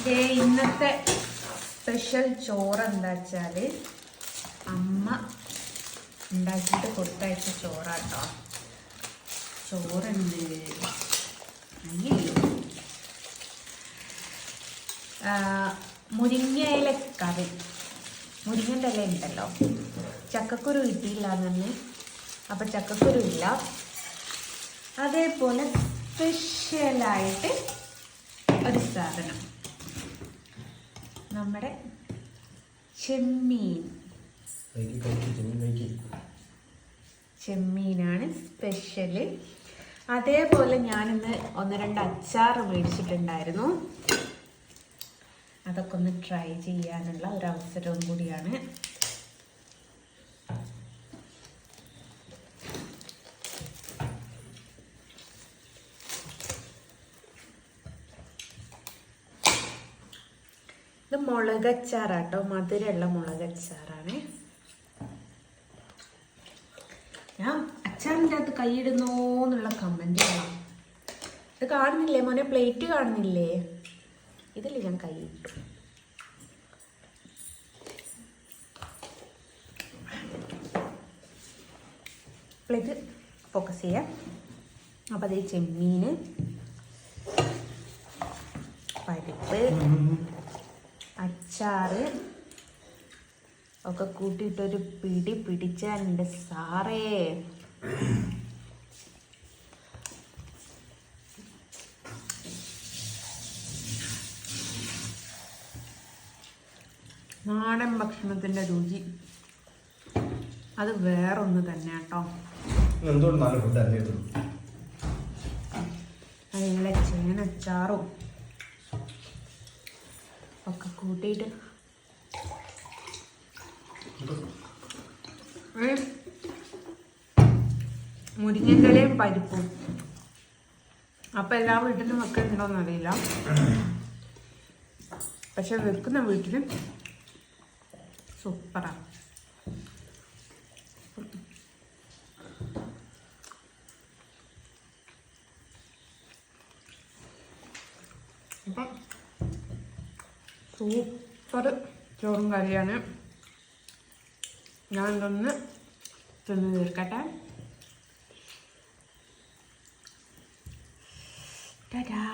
ഇന്നത്തെ സ്പെഷ്യൽ ചോറ് എന്താ വെച്ചാൽ അമ്മ ഉണ്ടാക്കിയിട്ട് കൊടുത്തയച്ച ചോറാട്ടോ. ചോറുണ്ട്, മുരിങ്ങയില കറി. മുരിങ്ങൻ്റെ ഇല ഉണ്ടല്ലോ, ചക്കക്കുരു കിട്ടിയില്ല തന്നെ, അപ്പം ചക്കക്കുരു ഇല്ല. അതേപോലെ സ്പെഷ്യലായിട്ട് ഒരു സാധനം, നമ്മുടെ ചെമ്മീനാണ് സ്പെഷ്യല്. അതേപോലെ ഞാനിന്ന് 1-2 അച്ചാർ മേടിച്ചിട്ടുണ്ടായിരുന്നു. അതൊക്കെ ഒന്ന് ട്രൈ ചെയ്യാനുള്ള ഒരു അവസരവും കൂടിയാണ്. ഇത് മുളകച്ചാറാട്ടോ, മധുരമുള്ള മുളകച്ചാറാണ്. ഞാൻ അച്ചാറിൻ്റെ അകത്ത് കൈയിടുന്നോ എന്നുള്ള കമൻറ്റ് കാണാം. ഇത് കാണുന്നില്ലേ മോനെ, പ്ലേറ്റ് കാണുന്നില്ലേ? ഇതിൽ ഞാൻ കൈയിട്ടു. പ്ലേറ്റ് ഫോക്കസ് ചെയ്യാം. അപ്പം അതേ ചെമ്മീൻ, പരിപ്പ്, അച്ചാറ് ഒക്കെ കൂട്ടിയിട്ടൊരു പിടി പിടിച്ചാലുണ്ട് സാറേ. നാടൻ ഭക്ഷണത്തിൻ്റെ രുചി അത് വേറൊന്ന് തന്നെ കേട്ടോ. നല്ല ചേനച്ചാറും ഒക്കെ കൂട്ടിയിട്ട് മുരിങ്ങൻ്റെ ഇലയും പരിപ്പും. അപ്പം എല്ലാ വീട്ടിലും വെക്കുന്നുണ്ടോയെന്ന് അറിയില്ല, പക്ഷെ വെക്കുന്ന വീട്ടിൽ സൂപ്പറാണ്. അപ്പം സൂപ്പർ ചോറും കറിയാണ്. ഞാൻ ഇതൊന്ന് തിന്ന് തീർക്കട്ടെ. ടാറ്റാ.